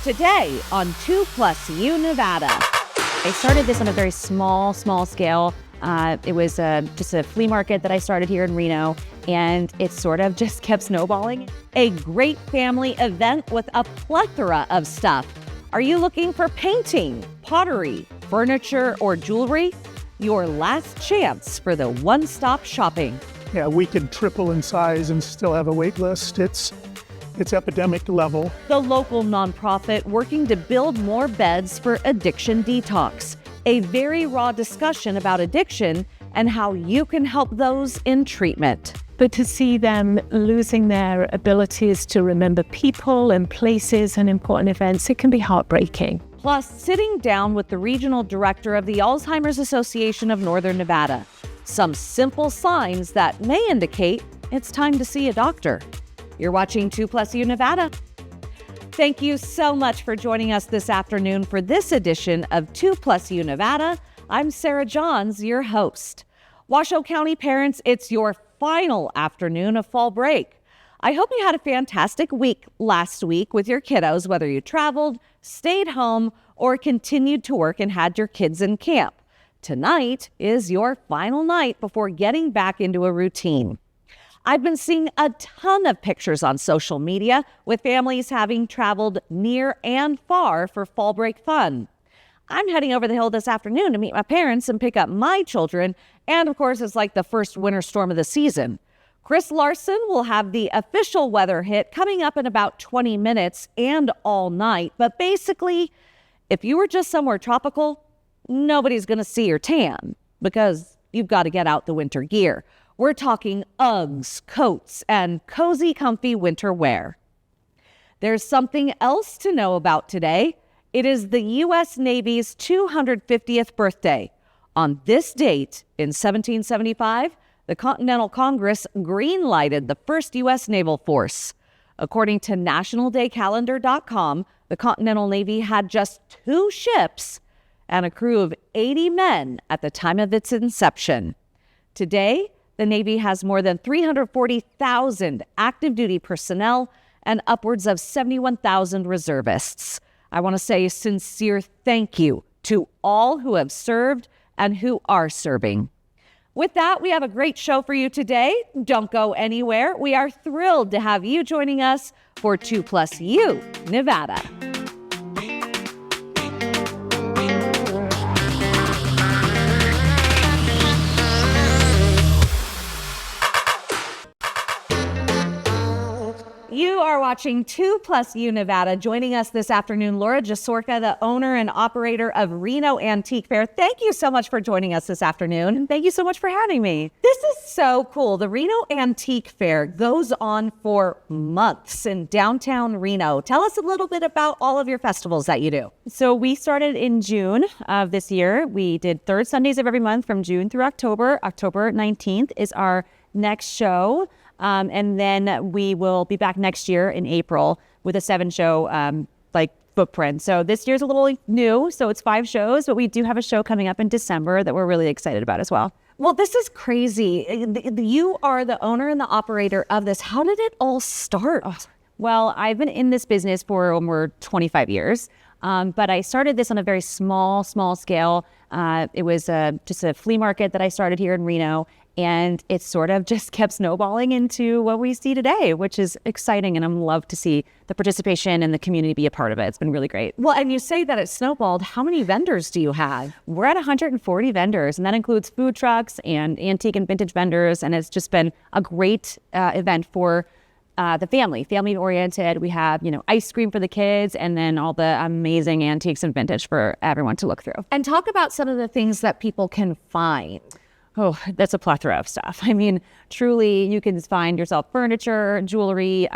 Today on 2+U Nevada. I started this on a very small scale. It was just a flea market that I started here in Reno, and it sort of just kept snowballing. A great family event with a plethora of stuff. Are you looking for painting, pottery, furniture, or jewelry? Your last chance for the one-stop shopping. Yeah, we could triple in size and still have a wait list. It's epidemic level. The local nonprofit working to build more beds for addiction detox. A very raw discussion about addiction and how you can help those in treatment. But to see them losing their abilities to remember people and places and important events, it can be heartbreaking. Plus, sitting down with the regional director of the Alzheimer's Association of Northern Nevada. Some simple signs that may indicate it's time to see a doctor. You're watching 2+U Nevada. Thank you so much for joining us this afternoon for this edition of 2+U Nevada. I'm Sarah Johns, your host. Washoe County parents, it's your final afternoon of fall break. I hope you had a fantastic week last week with your kiddos, whether you traveled, stayed home, or continued to work and had your kids in camp. Tonight is your final night before getting back into a routine. I've been seeing a ton of pictures on social media with families having traveled near and far for fall break fun. I'm heading over the hill this afternoon to meet my parents and pick up my children, and of course it's like the first winter storm of the season. Chris Larson will have the official weather hit coming up in about 20 minutes and all night, but basically, if you were just somewhere tropical, nobody's going to see your tan because you've got to get out the winter gear. We're talking Uggs, coats, and cozy, comfy winter wear. There's something else to know about today. It is the U.S. Navy's 250th birthday. On this date in 1775, the Continental Congress green-lighted the first U.S. naval force. According to NationalDayCalendar.com, the Continental Navy had just 2 ships and a crew of 80 men at the time of its inception. Today, the Navy has more than 340,000 active duty personnel and upwards of 71,000 reservists. I want to say a sincere thank you to all who have served and who are serving. With that, we have a great show for you today. Don't go anywhere. We are thrilled to have you joining us for 2+U Nevada. You are watching 2+U Nevada. Joining us this afternoon, Laura Jasorka, the owner and operator of Reno Antique Fair. Thank you so much for joining us this afternoon. And thank you so much for having me. This is so cool. The Reno Antique Fair goes on for months in downtown Reno. Tell us a little bit about all of your festivals that you do. So we started in June of this year. We did third Sundays of every month from June through October. October 19th is our next show. And then we will be back next year in April with a 7-show footprint. So this year's a little new, so it's 5 shows, but we do have a show coming up in December that we're really excited about as well. Well, this is crazy. You are the owner and the operator of this. How did it all start? Well, I've been in this business for over 25 years, but I started this on a very small scale. It was just a flea market that I started here in Reno. And it sort of just kept snowballing into what we see today, which is exciting. And I'm love to see the participation and the community be a part of it. It's been really great. Well, and you say that it snowballed. How many vendors do you have? We're at 140 vendors, and that includes food trucks and antique and vintage vendors. And it's just been a great event for the family oriented. We have, ice cream for the kids and then all the amazing antiques and vintage for everyone to look through. And talk about some of the things that people can find. Oh, that's a plethora of stuff. I mean, truly, you can find yourself furniture, jewelry.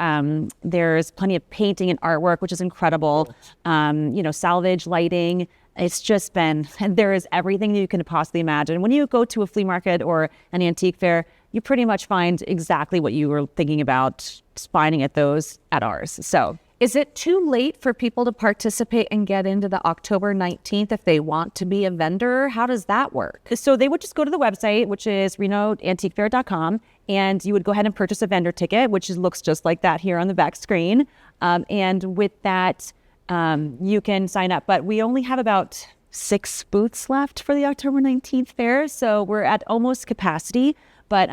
There's plenty of painting and artwork, which is incredible. Salvage, lighting. It's just been, there is everything you can possibly imagine. When you go to a flea market or an antique fair, you pretty much find exactly what you were thinking about finding at ours. So Is it too late for people to participate and get into the October 19th if they want to be a vendor? How does that work? So they would just go to the website, which is renoantiquefair.com, and you would go ahead and purchase a vendor ticket, which looks just like that here on the back screen. And with that, you can sign up. But we only have about 6 booths left for the October 19th fair, so we're at almost capacity. But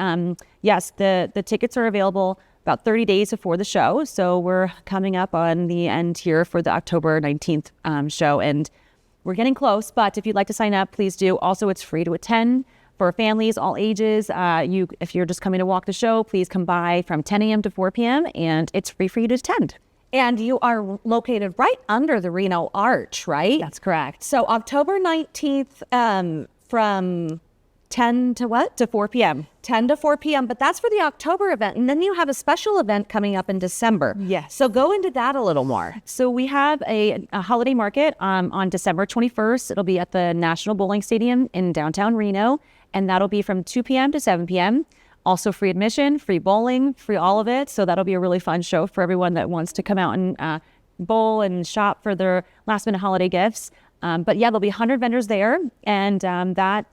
yes, the tickets are available about 30 days before the show. So we're coming up on the end here for the October 19th show, and we're getting close. But if you'd like to sign up, please do. Also, it's free to attend for families, all ages. If you're just coming to walk the show, please come by from 10 a.m. to 4 p.m. and it's free for you to attend. And you are located right under the Reno Arch, right? That's correct. So October 19th from 10 to what? To 4 p.m. 10 to 4 p.m. But that's for the October event. And then you have a special event coming up in December. Yes. So go into that a little more. So we have a holiday market on December 21st. It'll be at the National Bowling Stadium in downtown Reno. And that'll be from 2 p.m. to 7 p.m. Also free admission, free bowling, free all of it. So that'll be a really fun show for everyone that wants to come out and bowl and shop for their last minute holiday gifts. But yeah, there'll be 100 vendors there, and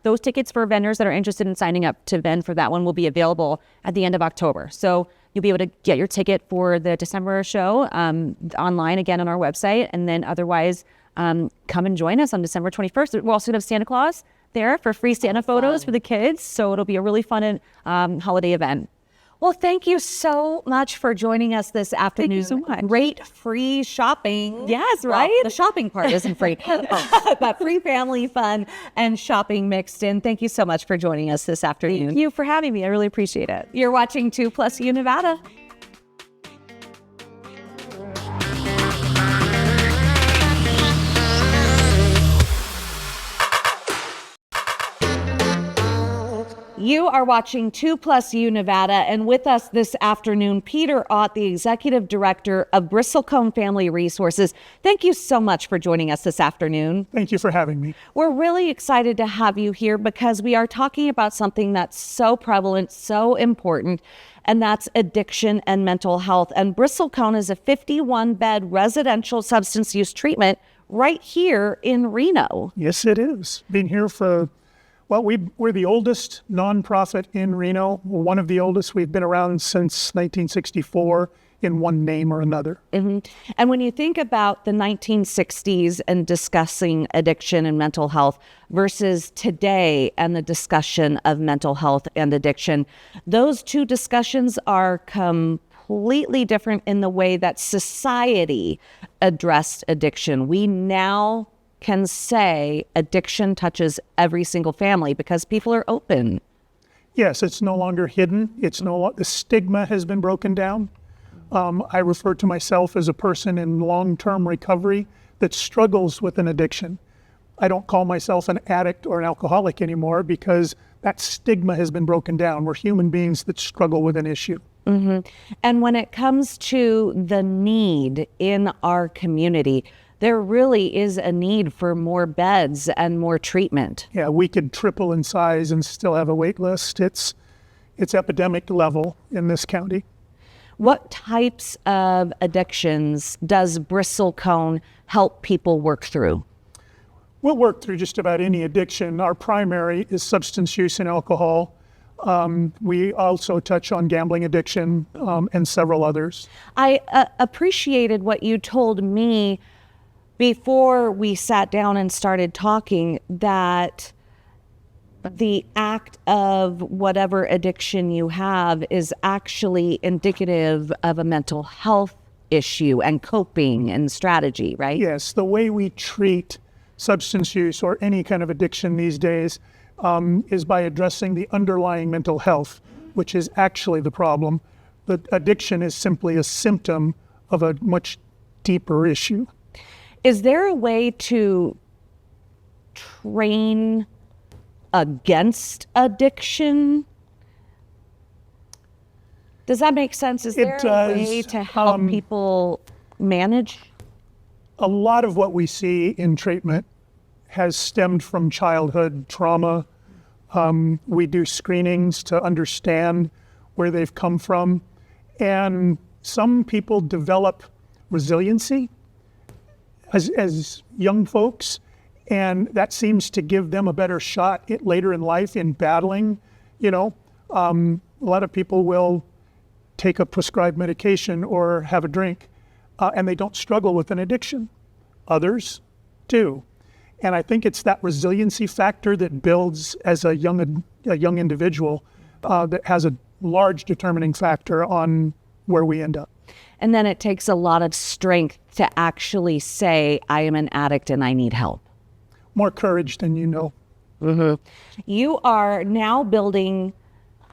those tickets for vendors that are interested in signing up to vend for that one will be available at the end of October. So you'll be able to get your ticket for the December show online again on our website, and then otherwise come and join us on December 21st. We're also going to have Santa Claus there for free Santa photos for the kids, so it'll be a really fun holiday event. Well, thank you so much for joining us this afternoon. Thank you so much. Great free shopping. Yes, Well, right? the shopping part isn't free, but free family fun and shopping mixed in. Thank you so much for joining us this afternoon. Thank you for having me. I really appreciate it. You're watching 2+U Nevada. You are watching 2+U Nevada, and with us this afternoon, Peter Ott, the Executive Director of Bristlecone Family Resources. Thank you so much for joining us this afternoon. Thank you for having me. We're really excited to have you here because we are talking about something that's so prevalent, so important, and that's addiction and mental health. And Bristlecone is a 51-bed residential substance use treatment right here in Reno. Yes, it is. Been here for, well, we're the oldest nonprofit in Reno. We're one of the oldest. We've been around since 1964 in one name or another. Mm-hmm. And when you think about the 1960s and discussing addiction and mental health versus today and the discussion of mental health and addiction, those two discussions are completely different in the way that society addressed addiction. We now can say addiction touches every single family because people are open. Yes, it's no longer hidden. The stigma has been broken down. I refer to myself as a person in long-term recovery that struggles with an addiction. I don't call myself an addict or an alcoholic anymore because that stigma has been broken down. We're human beings that struggle with an issue. Mm-hmm. And when it comes to the need in our community, there really is a need for more beds and more treatment. Yeah, we could triple in size and still have a wait list. It's epidemic level in this county. What types of addictions does Bristlecone help people work through? We'll work through just about any addiction. Our primary is substance use and alcohol. We also touch on gambling addiction and several others. I appreciated what you told me before we sat down and started talking, that the act of whatever addiction you have is actually indicative of a mental health issue and coping and strategy, right? Yes, the way we treat substance use or any kind of addiction these days is by addressing the underlying mental health, which is actually the problem. The addiction is simply a symptom of a much deeper issue. Is there a way to train against addiction? Does that make sense? Is there a way to help people manage? A lot of what we see in treatment has stemmed from childhood trauma. We do screenings to understand where they've come from. And some people develop resiliency as young folks, and that seems to give them a better shot later in life in battling. A lot of people will take a prescribed medication or have a drink, and they don't struggle with an addiction. others too. And I think it's that resiliency factor that builds as a young individual that has a large determining factor on where we end up. And then it takes a lot of strength to actually say, I am an addict and I need help. More courage than you know. You are now building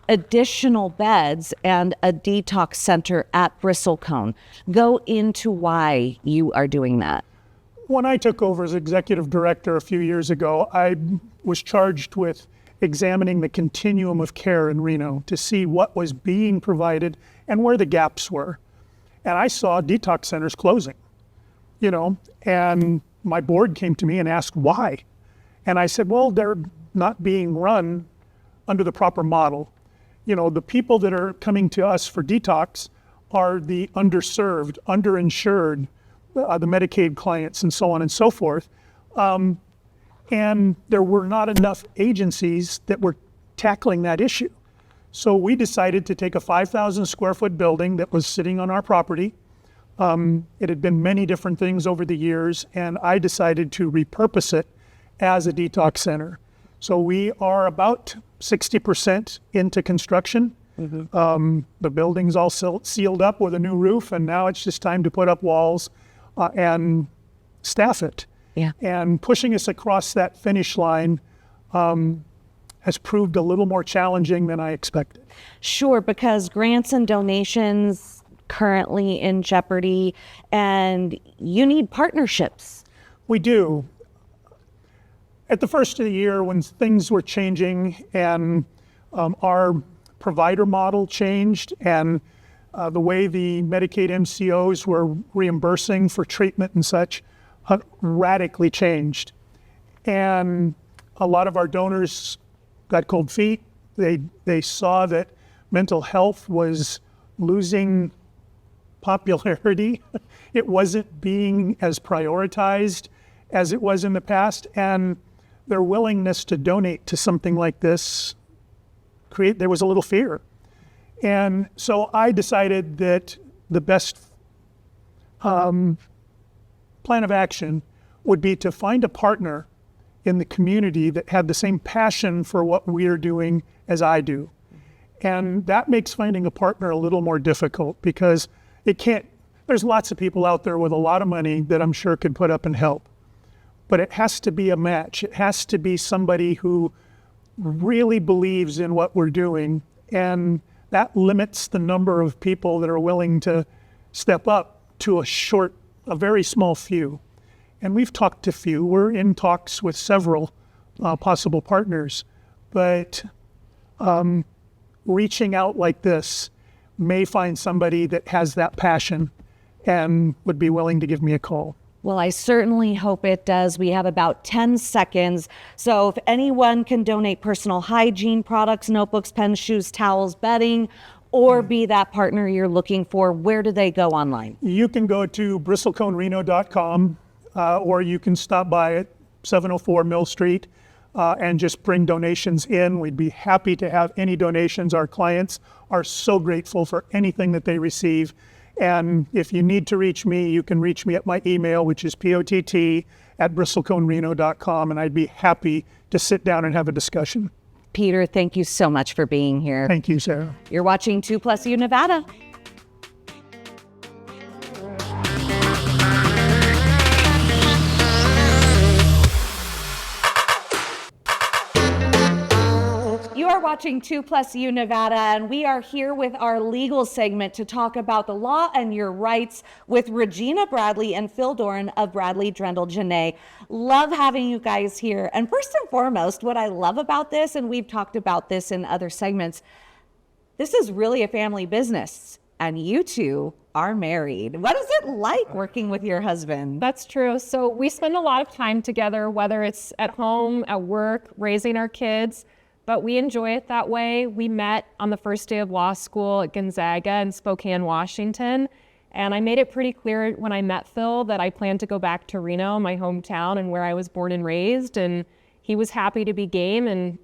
additional beds and a detox center at Bristlecone. Go into why you are doing that. When I took over as executive director a few years ago, I was charged with examining the continuum of care in Reno to see what was being provided and where the gaps were. And I saw detox centers closing, and my board came to me and asked why. And I said, well, they're not being run under the proper model. The people that are coming to us for detox are the underserved, underinsured, the Medicaid clients, and so on and so forth. And there were not enough agencies that were tackling that issue. So we decided to take a 5,000 square foot building that was sitting on our property. It had been many different things over the years, and I decided to repurpose it as a detox center. So we are about 60% into construction. The building's all sealed up with a new roof, and now it's just time to put up walls and staff it. Yeah. And pushing us across that finish line has proved a little more challenging than I expected. Sure, because grants and donations currently in jeopardy, and you need partnerships. We do. At the first of the year, when things were changing and our provider model changed and the way the Medicaid MCOs were reimbursing for treatment and such radically changed. And a lot of our donors got cold feet. They saw that mental health was losing popularity. It wasn't being as prioritized as it was in the past. And their willingness to donate to something like this there was a little fear. And so I decided that the best plan of action would be to find a partner in the community that had the same passion for what we're doing as I do. And that makes finding a partner a little more difficult because there's lots of people out there with a lot of money that I'm sure could put up and help. But it has to be a match. It has to be somebody who really believes in what we're doing, and that limits the number of people that are willing to step up to a very small few. And we've talked to few. We're in talks with several possible partners, but reaching out like this may find somebody that has that passion and would be willing to give me a call. Well, I certainly hope it does. We have about 10 seconds. So if anyone can donate personal hygiene products, notebooks, pens, shoes, towels, bedding, or be that partner you're looking for, where do they go online? You can go to bristleconereno.com or you can stop by at 704 Mill Street and just bring donations in. We'd be happy to have any donations. Our clients are so grateful for anything that they receive. And if you need to reach me, you can reach me at my email, which is pott@bristleconereno.com, and I'd be happy to sit down and have a discussion. Peter, thank you so much for being here. Thank you, Sarah. You're watching 2+U Nevada. You are watching 2+U Nevada, and we are here with our legal segment to talk about the law and your rights with Regina Bradley and Phil Doran of Bradley, Drendel, Jeanney. Love having you guys here. And first and foremost, what I love about this, and we've talked about this in other segments, this is really a family business, and you two are married. What is it like working with your husband? That's true. So we spend a lot of time together, whether it's at home, at work, raising our kids, but we enjoy it that way. We met on the first day of law school at Gonzaga in Spokane, Washington. And I made it pretty clear when I met Phil that I planned to go back to Reno, my hometown and where I was born and raised. And he was happy to be game, and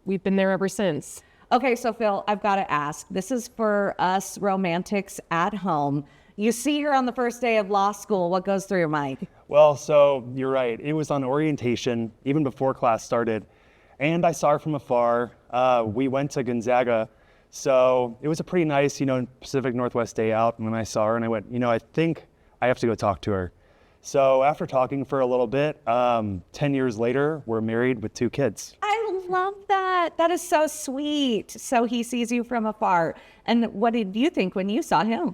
we've been there ever since. Okay, so Phil, I've got to ask, this is for us romantics at home. You see her on the first day of law school. What goes through your mind? Well, so you're right. It was on orientation, even before class started. And I saw her from afar. We went to Gonzaga. So it was a pretty nice, Pacific Northwest day out. And when I saw her and I went, I think I have to go talk to her. So after talking for a little bit, 10 years later, we're married with 2 kids. I love that. That is so sweet. So he sees you from afar. And what did you think when you saw him?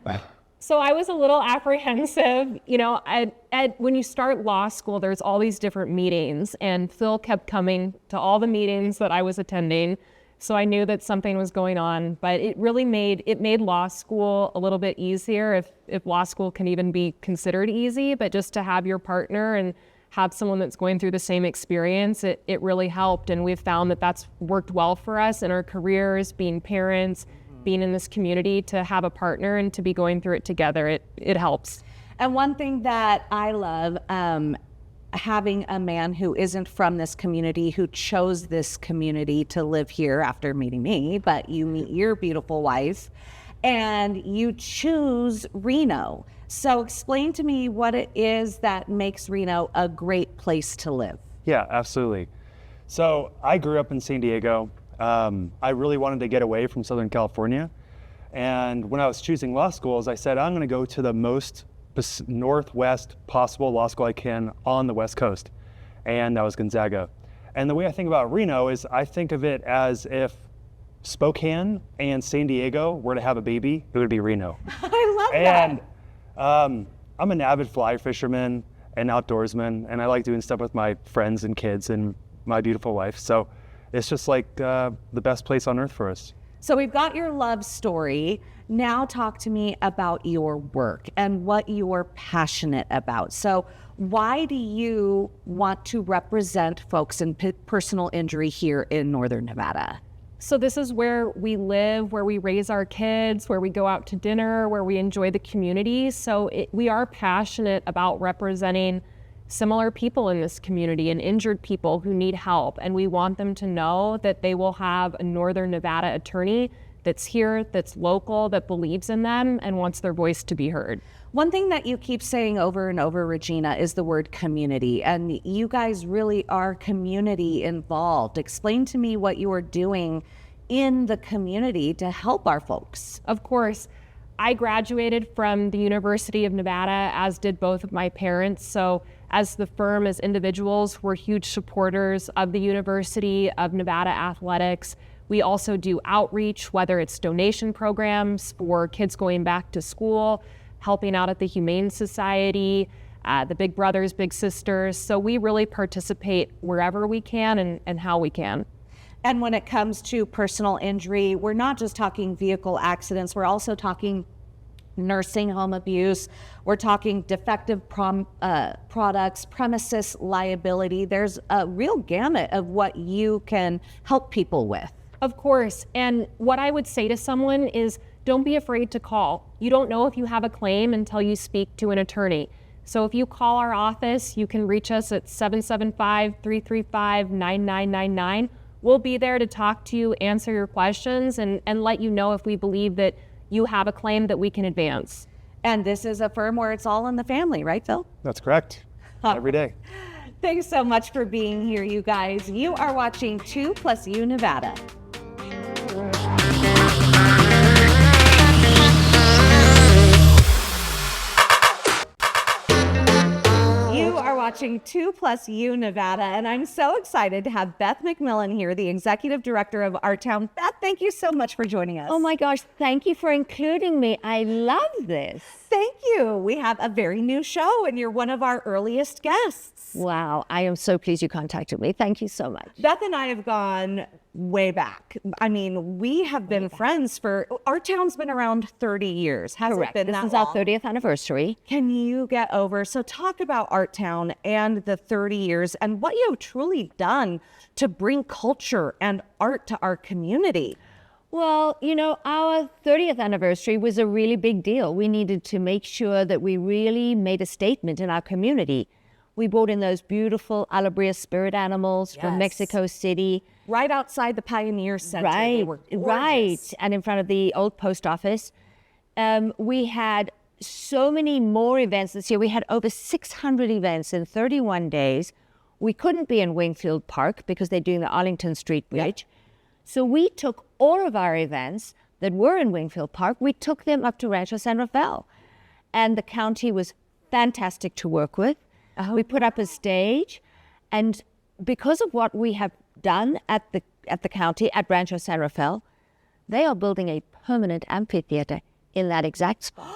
So I was a little apprehensive. When you start law school, there's all these different meetings, and Phil kept coming to all the meetings that I was attending. So I knew that something was going on, but it really made law school a little bit easier, if law school can even be considered easy. But just to have your partner and have someone that's going through the same experience, it really helped. And we've found that that's worked well for us in our careers, being parents, being in this community, to have a partner and to be going through it together. It helps. And one thing that I love, having a man who isn't from this community, who chose this community to live here after meeting me, but you meet your beautiful wife and you choose Reno. So explain to me what it is that makes Reno a great place to live. Yeah, absolutely. So I grew up in San Diego. I really wanted to get away from Southern California. And when I was choosing law schools, I said, I'm going to go to the most northwest possible law school I can on the West Coast. And that was Gonzaga. And the way I think about Reno is I think of it as if Spokane and San Diego were to have a baby, it would be Reno. I love that. And I'm an avid fly fisherman and outdoorsman, and I like doing stuff with my friends and kids and my beautiful wife. So it's just like the best place on earth for us. So we've got your love story. Now talk to me about your work and what you're passionate about. So why do you want to represent folks in personal injury here in Northern Nevada? So this is where we live, where we raise our kids, where we go out to dinner, where we enjoy the community. So we are passionate about representing similar people in this community and injured people who need help. And we want them to know that they will have a Northern Nevada attorney that's here, that's local, that believes in them and wants their voice to be heard. One thing that you keep saying over and over, Regina, is the word community. And you guys really are community involved. Explain to me what you are doing in the community to help our folks. Of course. I graduated from the University of Nevada, as did both of my parents. So as the firm, as individuals, we're huge supporters of the University of Nevada athletics. We also do outreach, whether it's donation programs for kids going back to school, helping out at the Humane Society, the Big Brothers, Big Sisters. So we really participate wherever we can and how we can. And when it comes to personal injury, we're not just talking vehicle accidents, we're also talking nursing home abuse, we're talking defective products, premises liability. There's a real gamut of what you can help people with. Of course, and what I would say to someone is don't be afraid to call. You don't know if you have a claim until you speak to an attorney. So if you call our office, you can reach us at 775-335-9999. We'll be there to talk to you, answer your questions, and let you know if we believe that you have a claim that we can advance. And this is a firm where it's all in the family, right, Phil? That's correct. Every day. Thanks so much for being here, you guys. You are watching 2+U Nevada. Watching 2+U Nevada, and I'm so excited to have Beth McMillan here, the Executive Director of Artown. Beth, thank you so much for joining us. Oh my gosh, thank you for including me. I love this. Thank you. We have a very new show, and you're one of our earliest guests. Wow, I am so pleased you contacted me. Thank you so much. Beth and I have gone way back. I mean, we have been friends for, Artown's been around 30 years. Has Correct. It been This that is long? our 30th anniversary. Can you get over? So talk about Artown and the 30 years and what you have truly done to bring culture and art to our community. Well, you know, our 30th anniversary was a really big deal. We needed to make sure that we really made a statement in our community. We brought in those beautiful Alabria spirit animals from Mexico City. Right outside the Pioneer Center. Right, They were gorgeous. right. And in front of the old post office. We had so many more events this year. We had over 600 events in 31 days. We couldn't be in Wingfield Park because they're doing the Arlington Street Bridge. So we took all of our events that were in Wingfield Park, we took them up to Rancho San Rafael. And the county was fantastic to work with. We put up a stage, and because of what we have done at the county, at Rancho San Rafael, they are building a permanent amphitheater in that exact spot.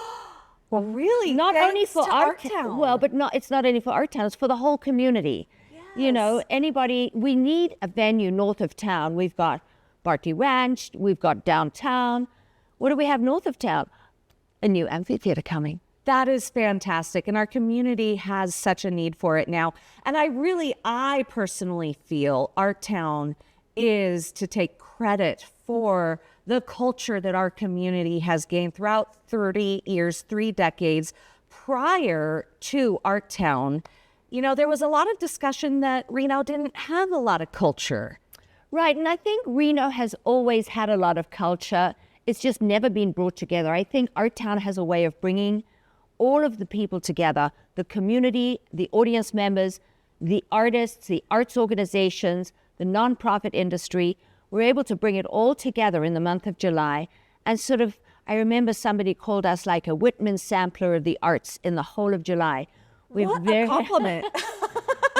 Well, really? Not only for our town. Well, but it's not only for our town, it's for the whole community. You know, anybody, we need a venue north of town. We've got Bartley Ranch, we've got downtown. What do we have north of town? A new amphitheater coming. That is fantastic. And our community has such a need for it now. And I personally feel our town is to take credit for the culture that our community has gained throughout 30 years, 3 decades prior to our town. You know, there was a lot of discussion that Reno didn't have a lot of culture. Right, and I think Reno has always had a lot of culture. It's just never been brought together. I think our town has a way of bringing all of the people together, the community, the audience members, the artists, the arts organizations, the nonprofit industry. We're able to bring it all together in the month of July. And sort of, I remember somebody called us like a Whitman sampler of the arts in the whole of July. What a compliment.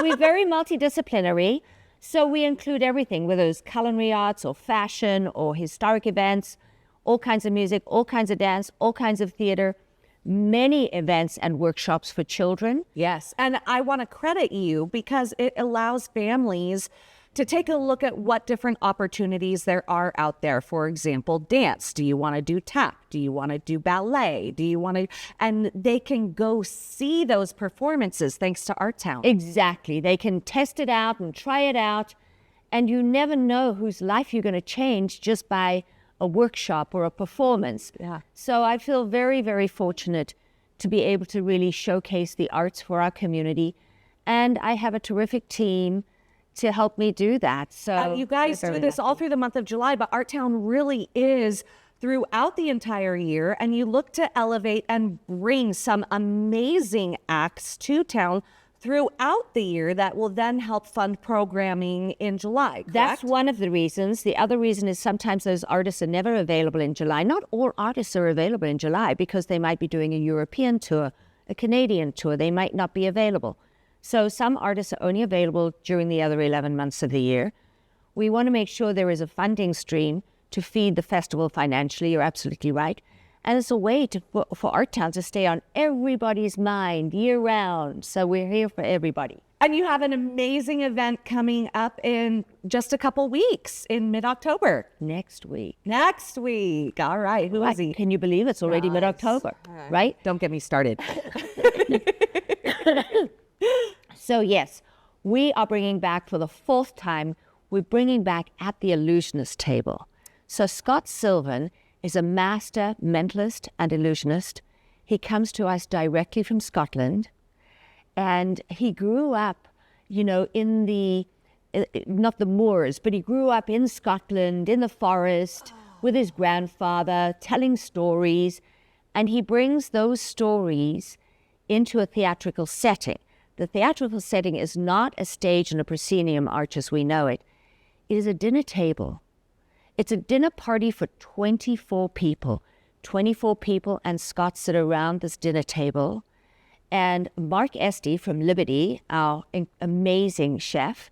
We're very multidisciplinary. So we include everything, whether it's culinary arts or fashion or historic events, all kinds of music, all kinds of dance, all kinds of theater, many events and workshops for children. Yes, and I want to credit you because it allows families to take a look at what different opportunities there are out there. For example, dance. Do you want to do tap? Do you want to do ballet? Do you want to, and they can go see those performances thanks to Artown. Exactly. They can test it out and try it out. And you never know whose life you're going to change just by a workshop or a performance. Yeah. So I feel very, very fortunate to be able to really showcase the arts for our community. And I have a terrific team to help me do that. So you guys do this all through the month of July, but Artown really is throughout the entire year, and you look to elevate and bring some amazing acts to town throughout the year that will then help fund programming in July, correct? That's one of the reasons. The other reason is sometimes those artists are never available in July. Not all artists are available in July because they might be doing a European tour, a Canadian tour. They might not be available. So some artists are only available during the other 11 months of the year. We want to make sure there is a funding stream to feed the festival financially. You're absolutely right. And it's a way for Artown to stay on everybody's mind year-round. So we're here for everybody. And you have an amazing event coming up in just a couple weeks in mid-October. Next week. Next week. All right. Who is he? Can you believe it's already mid-October, right? Don't get me started. So yes, we are bringing back for the 4th time, we're bringing back At the Illusionist Table. So Scott Sylvan is a master mentalist and illusionist. He comes to us directly from Scotland, and he grew up, you know, in the, not the moors, but he grew up in Scotland, in the forest, with his grandfather, telling stories, and he brings those stories into a theatrical setting. The theatrical setting is not a stage and a proscenium arch as we know it. It is a dinner table. It's a dinner party for 24 people. 24 people and Scott sit around this dinner table. And Mark Esty from Liberty, our amazing chef,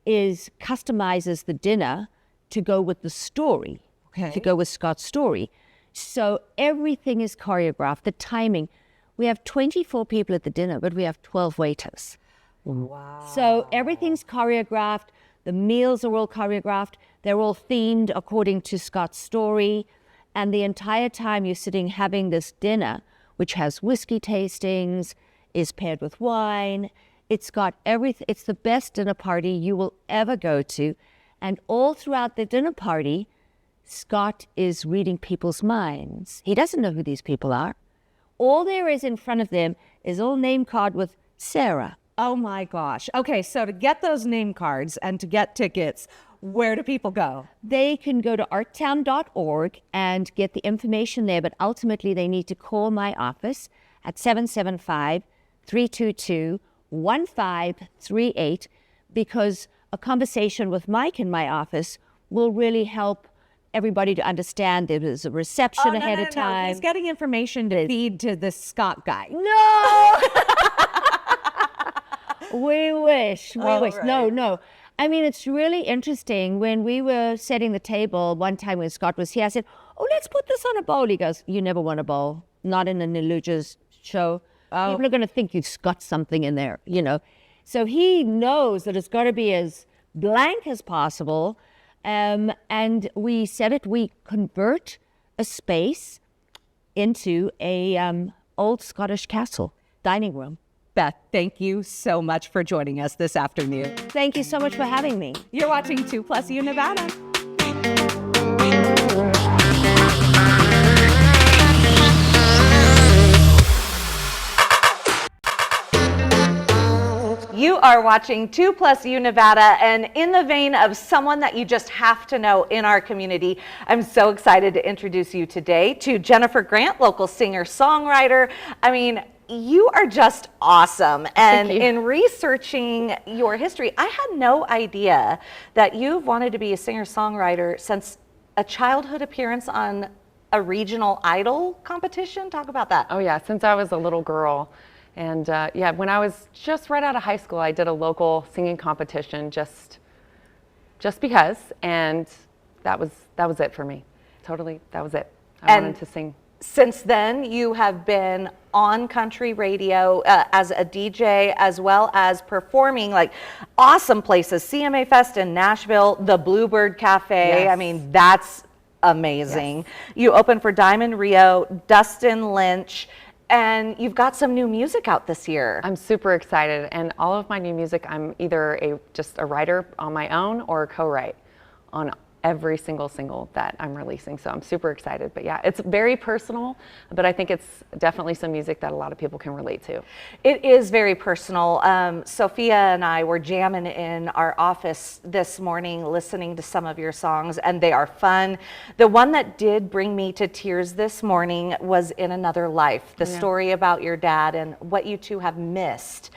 customizes the dinner to go with the story, to go with Scott's story. So everything is choreographed, the timing. We have 24 people at the dinner, but we have 12 waiters. Wow. So everything's choreographed. The meals are all choreographed. They're all themed according to Scott's story. And the entire time you're sitting having this dinner, which has whiskey tastings, is paired with wine. It's got everything. It's the best dinner party you will ever go to. And all throughout the dinner party, Scott is reading people's minds. He doesn't know who these people are. All there is in front of them is a little name card with Sarah. Oh my gosh. Okay, so to get those name cards and to get tickets, Where do people go? They can go to artown.org and get the information there, but ultimately they need to call my office at 775-322-1538 because a conversation with Mike in my office will really help everybody to understand there is a reception ahead of time. He's getting information to feed to the Scott guy. No! We wish. Right. No. I mean, it's really interesting. When we were setting the table one time when Scott was here, I said, oh, let's put this on a bowl. He goes, you never want a bowl. Not in an Eluja's show. People are going to think you've got something in there, you know. So he knows that it's got to be as blank as possible. And we said it, we convert a space into a old Scottish castle dining room. Beth, thank you so much for joining us this afternoon. Thank you so much for having me. You're watching 2+U Nevada. You are watching 2+U Nevada, and in the vein of someone that you just have to know in our community, I'm so excited to introduce you today to Jennifer Grant, local singer-songwriter. I mean, you are just awesome. And in researching your history, I had no idea that you've wanted to be a singer-songwriter since a childhood appearance on a regional idol competition. Talk about that. Oh yeah, since I was a little girl. And yeah, when I was just right out of high school, I did a local singing competition just because, and that was it for me. Totally, that was it. I wanted to sing. Since then, you have been on country radio as a DJ, as well as performing like awesome places. CMA Fest in Nashville, the Bluebird Cafe. Yes. I mean, that's amazing. Yes. You opened for Diamond Rio, Dustin Lynch, and you've got some new music out this year. I'm super excited, and all of my new music, I'm either just a writer on my own or a co-write on every single single that I'm releasing. So I'm super excited. But yeah, it's very personal, but I think it's definitely some music that a lot of people can relate to. It is very personal. Sophia and I were jamming in our office this morning listening to some of your songs, and they are fun. The one that did bring me to tears this morning was In Another Life, the story about your dad and what you two have missed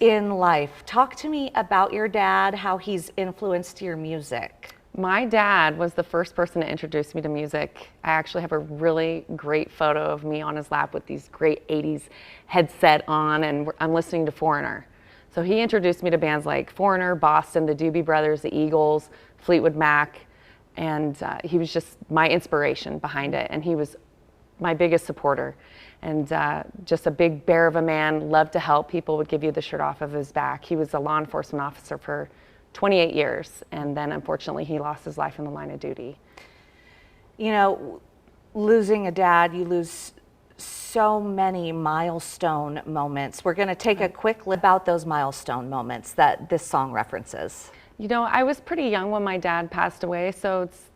in life. Talk to me about your dad, how he's influenced your music. My dad was the first person to introduce me to music. I actually have a really great photo of me on his lap with these great 80s headset on, and I'm listening to Foreigner. So he introduced me to bands like Foreigner, Boston, the Doobie Brothers, the Eagles, Fleetwood Mac, and he was just my inspiration behind it, and he was my biggest supporter. And just a big bear of a man, loved to help people, would give you the shirt off of his back. He was a law enforcement officer for 28 years, and then unfortunately he lost his life in the line of duty. You know, losing a dad, you lose so many milestone moments. We're going to take a quick look about those milestone moments that this song references. You know, I was pretty young when my dad passed away, so it's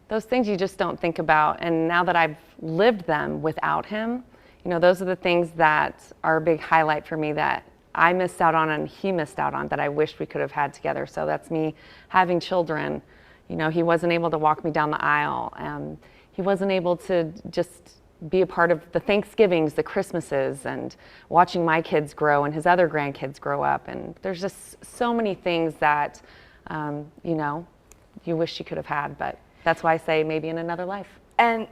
those things you just don't think about. And now that I've lived them without him, you know, those are the things that are a big highlight for me that I missed out on and he missed out on that I wish we could have had together. So that's me having children. You know, he wasn't able to walk me down the aisle. He wasn't able to just be a part of the Thanksgivings, the Christmases, and watching my kids grow and his other grandkids grow up. And there's just so many things that, you know, you wish you could have had. But that's why I say maybe in another life. And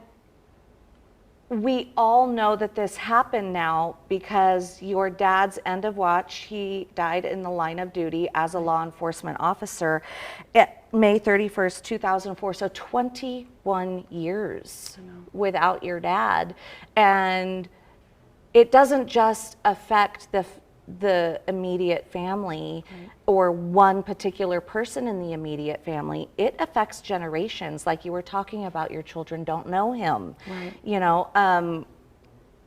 we all know that this happened now because your dad's end of watch, he died in the line of duty as a law enforcement officer at May 31st, 2004. So 21 years without your dad. And it doesn't just affect the immediate family or one particular person in the immediate family. It affects generations. Like you were talking about, your children don't know him. You know,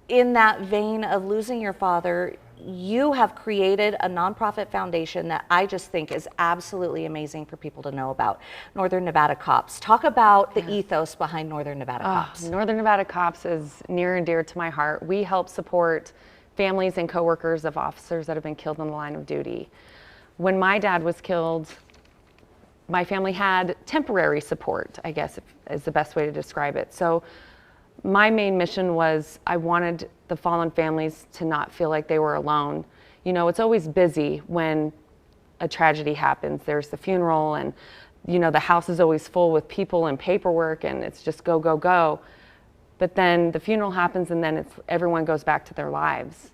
in that vein of losing your father, you have created a nonprofit foundation that I just think is absolutely amazing for people to know about. Northern Nevada C.O.P.S. Talk about the ethos behind Northern Nevada C.O.P.S. Northern Nevada C.O.P.S. is near and dear to my heart. We help support families and coworkers of officers that have been killed in the line of duty. When my dad was killed, my family had temporary support, I guess is the best way to describe it. So my main mission was I wanted the fallen families to not feel like they were alone. You know, it's always busy when a tragedy happens. There's the funeral and, you know, the house is always full with people and paperwork and it's just go, go, go. But then the funeral happens and then everyone goes back to their lives.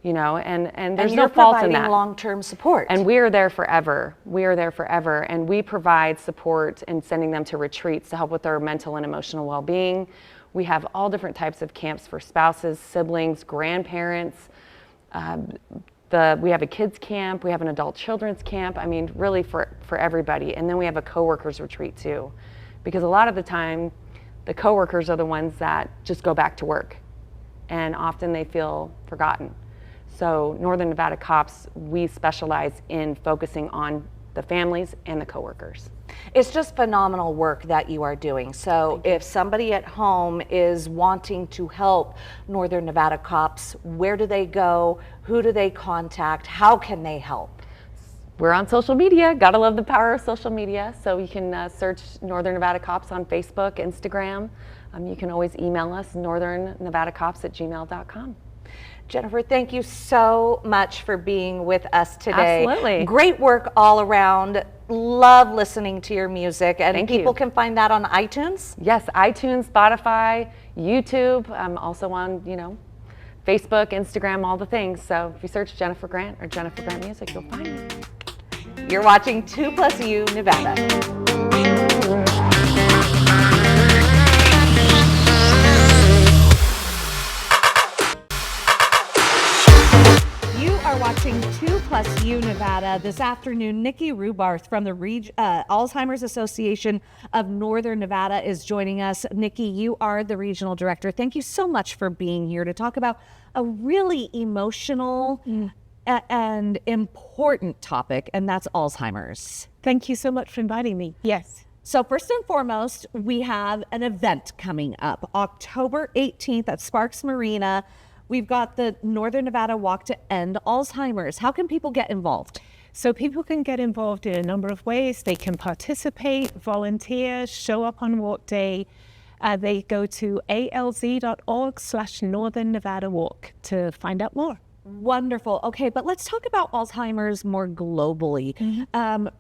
You know, and there's no fault in that. Long-term support. And we are there forever. We are there forever. And we provide support in sending them to retreats to help with their mental and emotional well-being. We have all different types of camps for spouses, siblings, grandparents. We have a kids camp. We have an adult children's camp. I mean, really for everybody. And then we have a coworkers retreat too. Because a lot of the time, the coworkers are the ones that just go back to work. And often they feel forgotten. So Northern Nevada C.O.P.S, we specialize in focusing on the families and the coworkers. It's just phenomenal work that you are doing. So if somebody at home is wanting to help Northern Nevada C.O.P.S, where do they go? Who do they contact? How can they help? We're on social media. Gotta love the power of social media. So you can search Northern Nevada C.O.P.S on Facebook, Instagram. You can always email us, northernnevadacops@gmail.com. Jennifer, thank you so much for being with us today. Absolutely. Great work all around. Love listening to your music. And Thank people you. can find that on iTunes? Yes, iTunes, Spotify, YouTube. I'm also on, you know, Facebook, Instagram, all the things. So if you search Jennifer Grant or Jennifer Grant Music, you'll find me. You're watching 2+U Nevada. Watching 2+U Nevada. This afternoon, Nikki Rubarth from the Alzheimer's Association of Northern Nevada is joining us. Nikki, you are the regional director. Thank you so much for being here to talk about a really emotional and important topic, and that's Alzheimer's. Thank you so much for inviting me. Yes. So first and foremost, we have an event coming up October 18th at Sparks Marina. We've got the Northern Nevada Walk to End Alzheimer's. How can people get involved? So people can get involved in a number of ways. They can participate, volunteer, show up on walk day. They go to alz.org/Northern Nevada Walk to find out more. Wonderful. Okay, but let's talk about Alzheimer's more globally.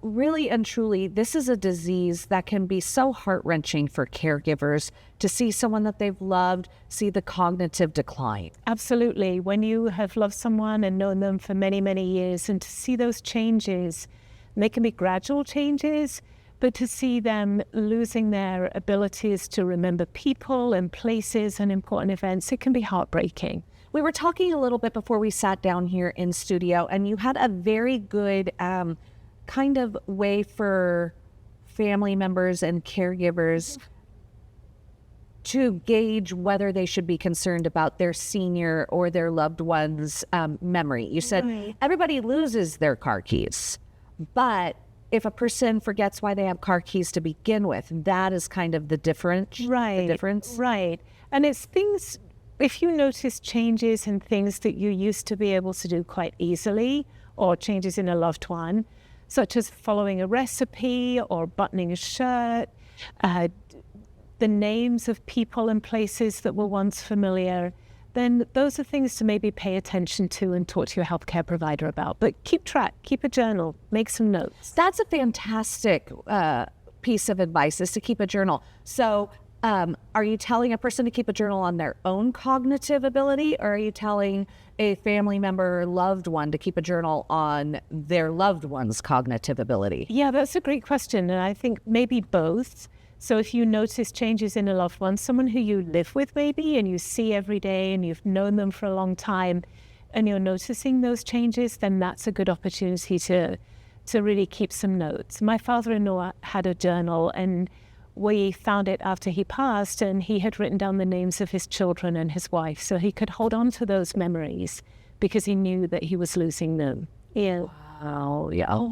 Really and truly, this is a disease that can be so heart-wrenching for caregivers to see someone that they've loved, see the cognitive decline. Absolutely. When you have loved someone and known them for many, many years, and to see those changes, and they can be gradual changes, but to see them losing their abilities to remember people and places and important events, it can be heartbreaking. We were talking a little bit before we sat down here in studio, and you had a very good kind of way for family members and caregivers to gauge whether they should be concerned about their senior or their loved one's memory. You said everybody loses their car keys, but if a person forgets why they have car keys to begin with, that is kind of the difference. Right. The difference. Right. And it's things. If you notice changes in things that you used to be able to do quite easily, or changes in a loved one, such as following a recipe or buttoning a shirt, the names of people and places that were once familiar, then those are things to maybe pay attention to and talk to your healthcare provider about. But keep track, keep a journal, make some notes. That's a fantastic piece of advice, is to keep a journal. So are you telling a person to keep a journal on their own cognitive ability, or are you telling a family member or loved one to keep a journal on their loved one's cognitive ability? Yeah, that's a great question. And I think maybe both. So if you notice changes in a loved one, someone who you live with maybe, and you see every day and you've known them for a long time, and you're noticing those changes, then that's a good opportunity to really keep some notes. My father-in-law had a journal, and we found it after he passed, and he had written down the names of his children and his wife, so he could hold on to those memories because he knew that he was losing them. Yeah. Wow, yeah.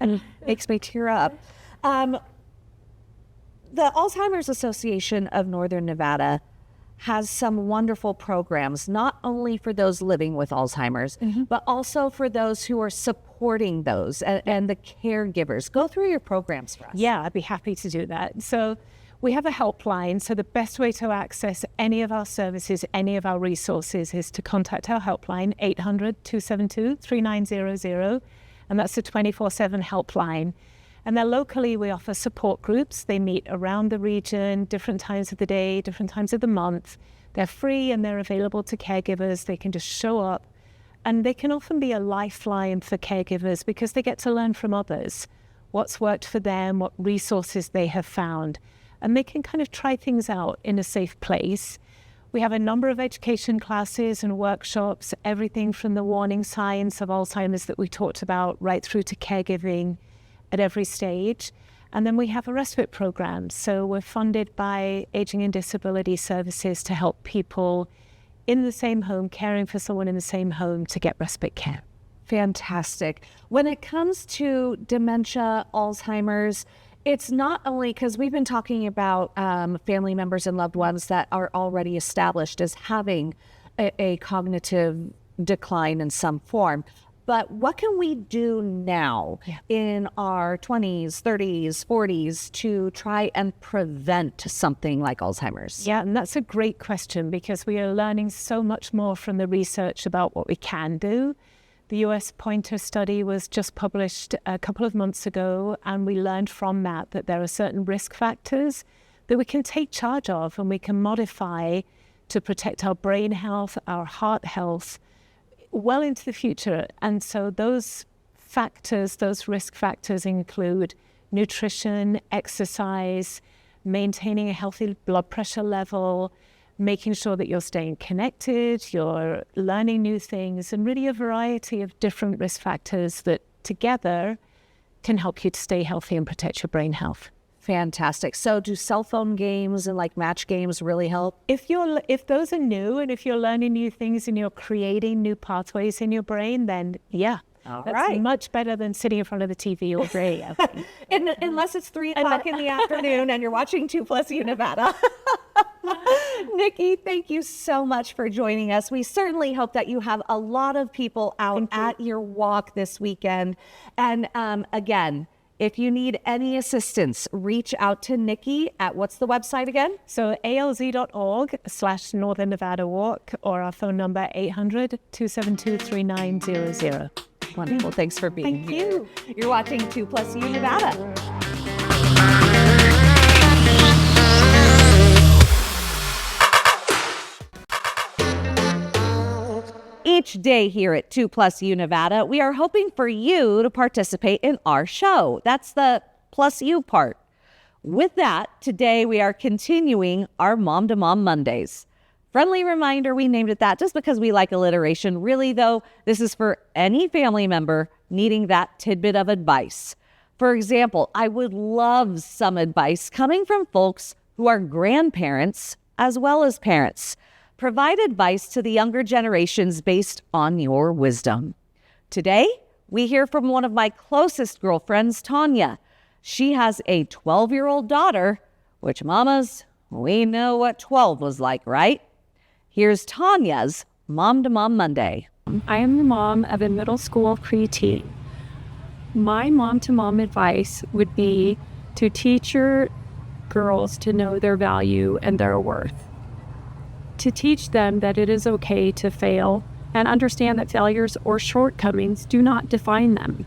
And it makes me tear up. The Alzheimer's Association of Northern Nevada has some wonderful programs, not only for those living with Alzheimer's, but also for those who are supporting those and the caregivers. Go through your programs for us. Yeah, I'd be happy to do that. So we have a helpline. So the best way to access any of our services, any of our resources, is to contact our helpline, 800-272-3900. And that's a 24/7 helpline. And then locally, we offer support groups. They meet around the region, different times of the day, different times of the month. They're free and they're available to caregivers. They can just show up. And they can often be a lifeline for caregivers because they get to learn from others what's worked for them, what resources they have found. And they can kind of try things out in a safe place. We have a number of education classes and workshops, everything from the warning signs of Alzheimer's that we talked about right through to caregiving at every stage. And then we have a respite program. So we're funded by Aging and Disability Services to help people in the same home, caring for someone in the same home, to get respite care. Fantastic. When it comes to dementia, Alzheimer's, it's not only because we've been talking about family members and loved ones that are already established as having a cognitive decline in some form, but what can we do now in our 20s, 30s, 40s to try and prevent something like Alzheimer's? Yeah, and that's a great question because we are learning so much more from the research about what we can do. The US Pointer study was just published a couple of months ago, and we learned from that there are certain risk factors that we can take charge of and we can modify to protect our brain health, our heart health, well into the future. And so those factors, those risk factors include nutrition, exercise, maintaining a healthy blood pressure level, making sure that you're staying connected, you're learning new things, and really a variety of different risk factors that together can help you to stay healthy and protect your brain health. Fantastic. So do cell phone games and like match games really help? If those are new and if you're learning new things and you're creating new pathways in your brain, then yeah. That's much better than sitting in front of the TV all day. Unless it's 3 o'clock in the afternoon and you're watching 2+U Nevada. Nikki, thank you so much for joining us. We certainly hope that you have a lot of people out at your walk this weekend. And again, if you need any assistance, reach out to Nikki at, what's the website again? So alz.org/Northern Nevada Walk, or our phone number 800-272-3900. Wonderful. Thanks for being here. Thank you. You're watching 2+U Nevada. Each day here at 2+U Nevada, we are hoping for you to participate in our show. That's the plus you part. With that, today we are continuing our Mom to Mom Mondays. Friendly reminder, we named it that just because we like alliteration. Really, though, this is for any family member needing that tidbit of advice. For example, I would love some advice coming from folks who are grandparents as well as parents. Provide advice to the younger generations based on your wisdom. Today, we hear from one of my closest girlfriends, Tanya. She has a 12-year-old daughter, which mamas, we know what 12 was like, right? Here's Tanya's Mom to Mom Monday. I am the mom of a middle school preteen. My mom to mom advice would be to teach your girls to know their value and their worth. To teach them that it is okay to fail and understand that failures or shortcomings do not define them.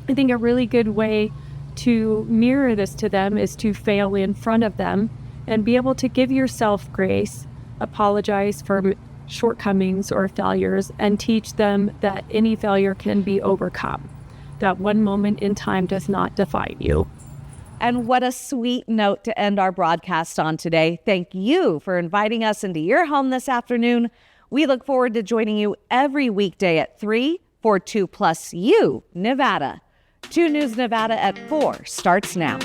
I think a really good way to mirror this to them is to fail in front of them and be able to give yourself grace, apologize for shortcomings or failures, and teach them that any failure can be overcome. That one moment in time does not define you. And what a sweet note to end our broadcast on today. Thank you for inviting us into your home this afternoon. We look forward to joining you every weekday at 3 for 2+U Nevada. 2 News Nevada at 4 starts now.